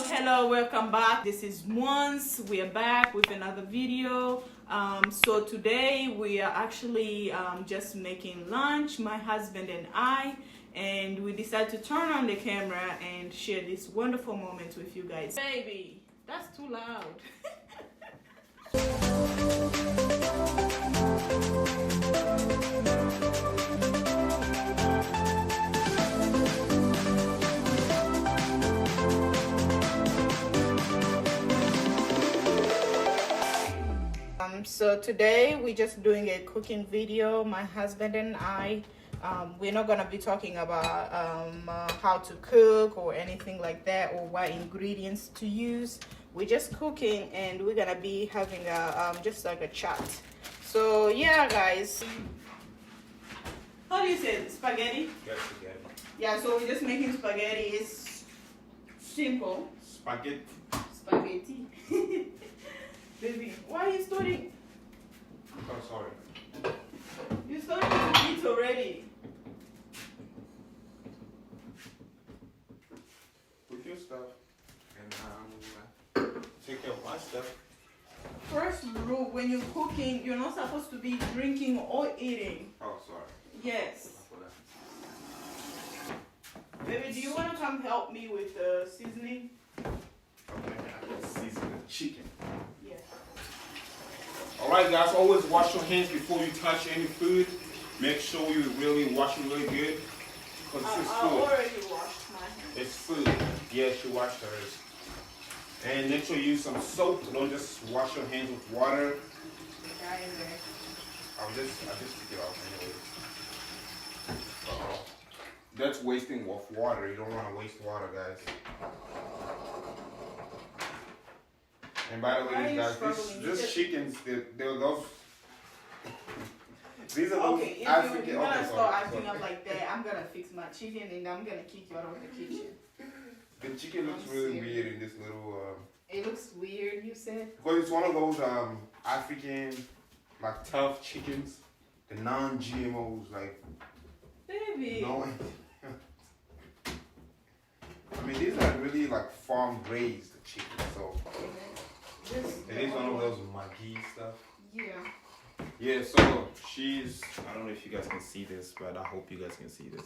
Hello, welcome back. This is Once. We are back with another video. So today we are actually just making lunch, my husband and I, and we decided to turn on the camera and share this wonderful moment with you guys. Baby, that's too loud. So today we're just doing a cooking video, my husband and I. We're not gonna be talking about how to cook or anything like that, or what ingredients to use. We're just cooking, and we're gonna be having a just like a chat. So yeah, guys. How do you say it? Spaghetti? Yeah, spaghetti. Yeah, so we're just making spaghetti. It's simple. Spaghetti. Spaghetti. Baby, why are you starting? Oh, sorry. You started to eat already. Put your stuff, and take care of my stuff. First rule, when you're cooking, you're not supposed to be drinking or eating. Oh, sorry. Yes. For that. Baby, do you want to come help me with the seasoning? Okay, I can season the chicken. Yes. Alright guys, always wash your hands before you touch any food. Make sure you really wash it really good. Because this is I food. already washed my hands. It's food. Yes, you wash hers. And make sure you use some soap. Don't just wash your hands with water. Yeah, in there. I just take it off anyway. That's wasting of water. You don't want to waste water, guys. And by the way, guys, these chickens, they're those. These are those Okay, if African. you're gonna Okay, start sorry. acting up like that, I'm gonna fix my chicken and I'm gonna kick you out of the kitchen. The chicken looks really weird in this little. It looks weird, you said? Because it's one of those African, like tough chickens, the non-GMOs, like Baby. no. I mean, these are really like farm raised chickens, so. It is one of those Maggi stuff. Yeah. Yeah, so she's, I don't know if you guys can see this, but I hope you guys can see this.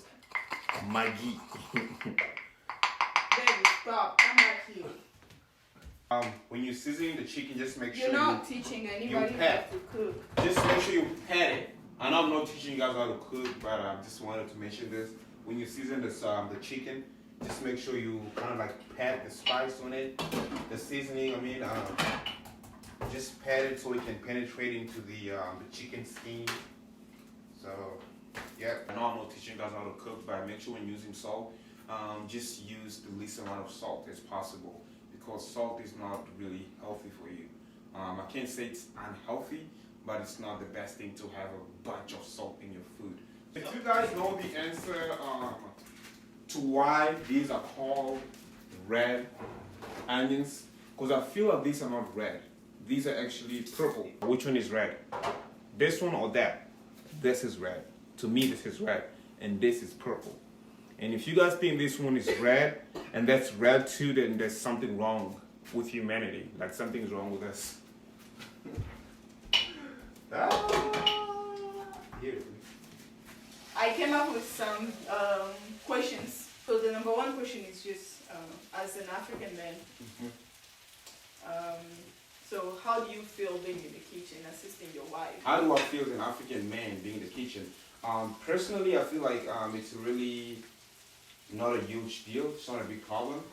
Maggi. Baby, stop. Come back here. When you're seasoning the chicken, just make sure You're not teaching anybody how pat. to cook. Just make sure you pat it. I know I'm not teaching you guys how to cook, but I just wanted to mention this. When you season this, the chicken, just make sure you kind of like pat the spice on it, the seasoning. I mean, just pat it so it can penetrate into the chicken skin. So, yeah. I know I'm not teaching you guys how to cook, but make sure when using salt, just use the least amount of salt as possible, because salt is not really healthy for you. I can't say it's unhealthy, but it's not the best thing to have a bunch of salt in your food. If you guys know the answer to why these are called red onions, because I feel like these are not red. These are actually purple. Which one is red? This one or that? This is red. To me, this is red. And this is purple. And if you guys think this one is red, and that's red too, then there's something wrong with humanity. Like something's wrong with us. Here. I came up with some questions. So the number one question is just, as an African man, so how do you feel being in the kitchen, assisting your wife? How do I feel as an African man being in the kitchen? Personally, I feel like it's really not a huge deal. It's not a big problem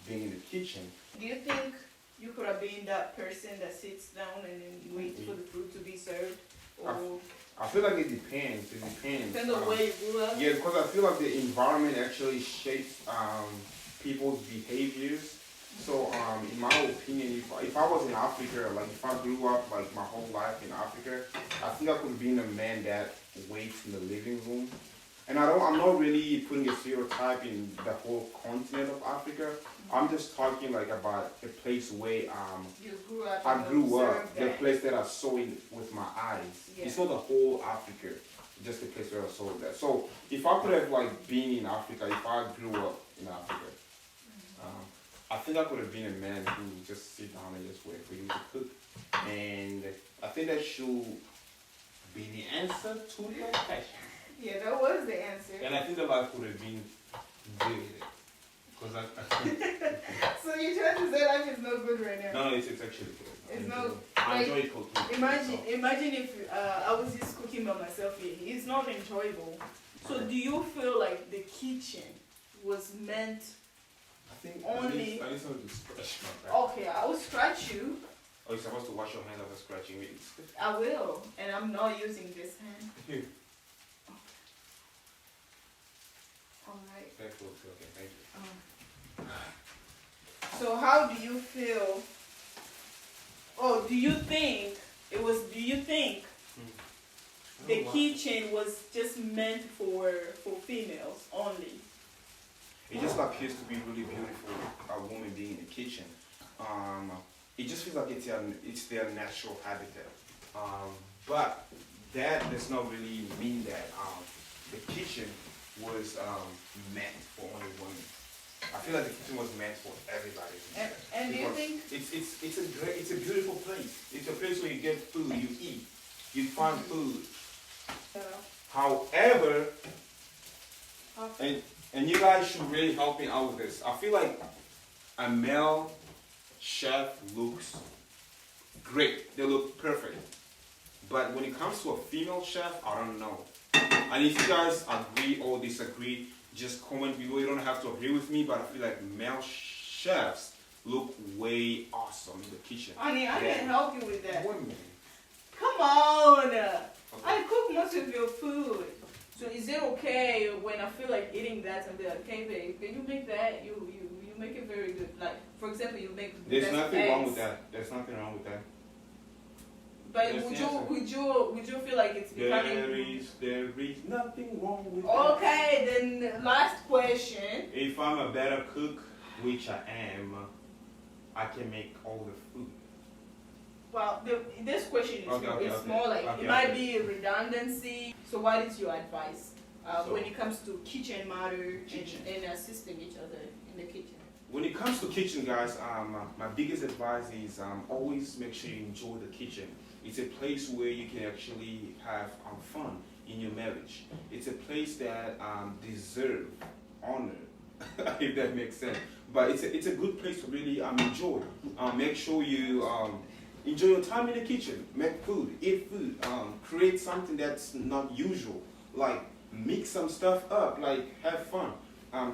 being in the kitchen. Do you think you could have been that person that sits down and then waits for the food to be served? Or I feel like it depends. It depends. depends on where you grew up? Yeah, because I feel like the environment actually shapes people's behaviors. So, in my opinion, if I was in Africa, like if I grew up like my whole life in Africa, I think I could have been a man that waits in the living room. And I'm not really putting a stereotype in the whole continent of Africa. I'm just talking like about a place where you grew up. I grew up, the place that I saw it with my eyes. Yeah. It's not the whole Africa, just the place where I saw that. So if I could have like been in Africa, if I grew up in Africa, I think I could have been a man who just sit down and just wait for you to cook. And I think that should be the answer to your question. Yeah, that was the answer. And I think the life would have been good. Because So you're trying to say life is no good right now? no, it's actually good. It's no. I Like, enjoy cooking. imagine if I was just cooking by myself here. It's not enjoyable. So do you feel like the kitchen was meant? I think only- I need something to scratch my back. Okay, I will scratch you. Oh, you're supposed to wash your hands after scratching me. I will, and I'm not using this hand. Here. All right. That looks okay, thank you. So how do you feel? Oh, do you think Do you think the kitchen was just meant for females only? It just appears to be really beautiful, a woman being in the kitchen. It just feels like it's their natural habitat. But that does not really mean that the kitchen was meant for only women. I feel like the kitchen was meant for everybody. And do you think it's a beautiful place. It's a place where you get food, you eat, you find food. However, and you guys should really help me out with this. I feel like a male chef looks great. They look perfect. But when it comes to a female chef, I don't know. And if you guys agree or disagree, just comment below. You don't have to agree with me, but I feel like male chefs look way awesome in the kitchen. Honey, I can help you with that. Women. Come on! Okay. I cook most of your food. So is it okay when I feel like eating that and be like, okay babe, can you make that? You make it very good. Like, for example, you make There's best nothing eggs. wrong with that. There's nothing wrong with that. But Yes, would you feel like it's becoming There is nothing wrong with that. okay? Then last question. If I'm a better cook, which I am, I can make all the food. Well, this question is Okay. more like Okay, it might be a redundancy. So what is your advice So- when it comes to kitchen matter Kitchen. and assisting each other in the kitchen? When it comes to kitchen, guys, my biggest advice is always make sure you enjoy the kitchen. It's a place where you can actually have fun in your marriage. It's a place that deserves honor, if that makes sense. But it's a good place to really enjoy. Make sure you enjoy your time in the kitchen. Make food, eat food, create something that's not usual. Like mix some stuff up, like have fun.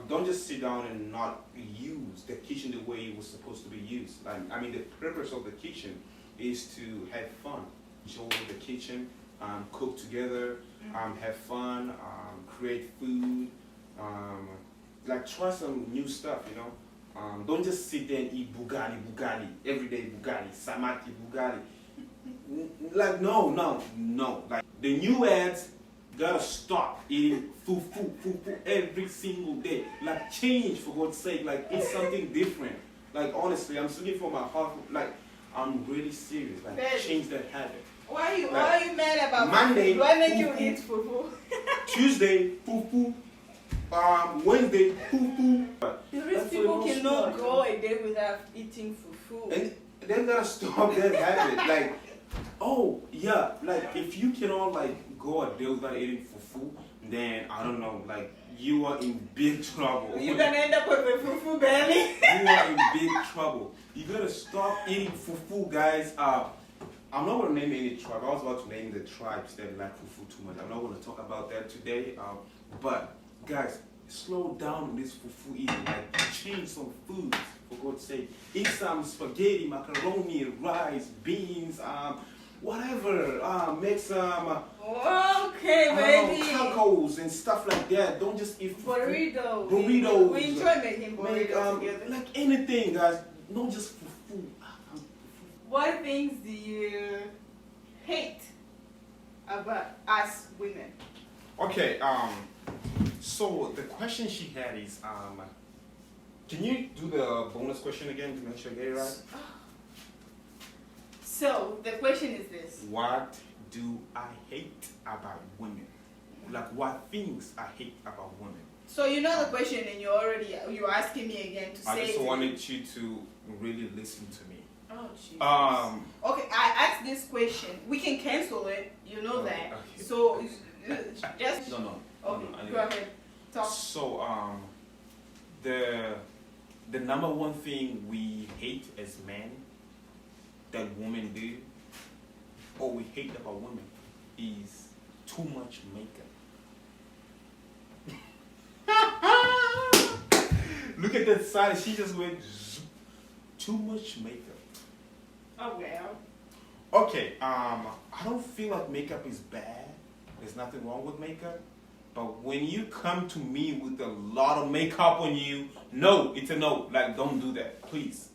Don't just sit down and not use the kitchen the way it was supposed to be used. The purpose of the kitchen is to have fun, enjoy the kitchen, cook together, have fun, create food, try some new stuff, you know. Don't just sit there and eat Bugatti, everyday Bugatti, Samaki Bugatti. No. Like the new ads gotta stop eating fufu every single day. Like change, for God's sake. Like eat something different. Like honestly, I'm speaking from my heart. Like I'm really serious. Like change that habit. Why are you mad about Monday, fufu? Do I make you fufu. eat fufu? Tuesday, fufu. Wednesday, fufu. These people cannot go a day without eating fufu. And they gotta stop that habit. Like, oh yeah, like if you cannot like go a day without eating fufu, then I don't know, like you are in big trouble. You're gonna end up with a fufu belly. You are in big trouble. You gotta stop eating fufu, guys. I'm not gonna name any tribe. I was about to name the tribes that like fufu too much. I'm not gonna talk about that today. But guys, slow down on this fufu eating. Like change some foods, for God's sake. Eat some spaghetti, macaroni, rice, beans, whatever. Make some Okay, baby. tacos and stuff like that. Don't just eat fufu. Burritos. We enjoy making Make burritos together. like anything, guys. Not just fufu. What things do you hate about us women? Okay, so the question she had is, can you do the bonus question again to make sure I get it right? So the question is this: What do I hate about women? Like what things I hate about women? So you know the question, and you're asking me again to say. I just wanted you to really listen to me. Oh, Jesus. Okay, I asked this question. We can cancel it. You know that. Okay. So just. No. Okay, No, go ahead. Talk. So the number one thing we hate as men that women do, or we hate about women, is too much makeup. Look at that side. She just went too much makeup. Oh well. Okay. I don't feel like makeup is bad. There's nothing wrong with makeup. But when you come to me with a lot of makeup on you, no, it's a no. Like, don't do that, please.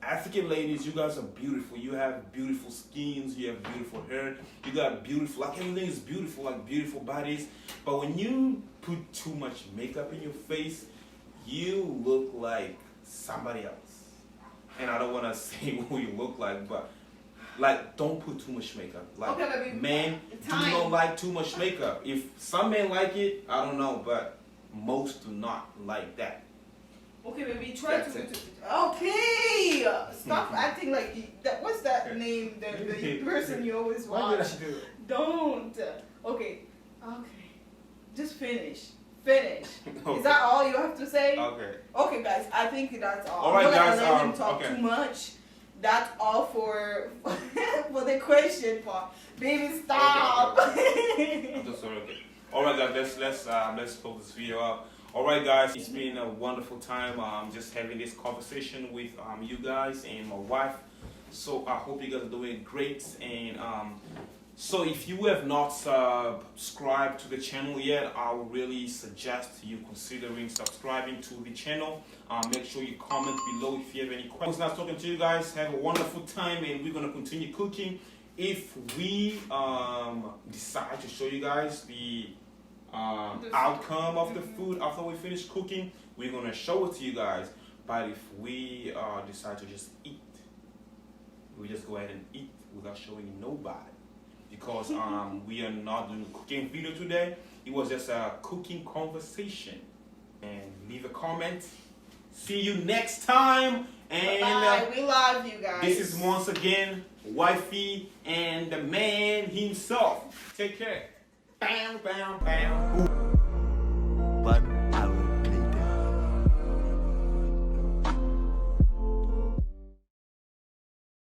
African ladies, you guys are beautiful. You have beautiful skins. You have beautiful hair. You got beautiful, like everything is beautiful, like beautiful bodies. But when you put too much makeup in your face, you look like somebody else. And I don't want to say who you look like, but like, don't put too much makeup. Like, Okay, baby. men do not like too much makeup. If some men like it, I don't know, but most do not like that. Okay, baby, try That's to. it. Okay, stop acting like that. What's that name? The person you always Why did watch. I do it? Don't. Okay. Just finish. Finish. Okay. Is that all you have to say? Okay. Okay, guys. I think that's all. All right, I'm not guys, gonna let him talk okay. too much. That's all for for the question part. Baby, stop. I'm just sorry. Okay. All right, guys. Let's close this video up. All right, guys. It's been a wonderful time. Just having this conversation with you guys and my wife. So I hope you guys are doing great. And so if you have not subscribed to the channel yet, I would really suggest you considering subscribing to the channel. Make sure you comment below if you have any questions. Nice talking to you guys. Have a wonderful time, and we're gonna continue cooking. If we decide to show you guys the outcome of the food after we finish cooking, we're gonna show it to you guys. But if we decide to just eat, we just go ahead and eat without showing nobody. Because we are not doing a cooking video today. It was just a cooking conversation. And leave a comment. See you next time. And bye. We love you guys. this is once again Wifey and the man himself. Take care. Bam, bam, bam. But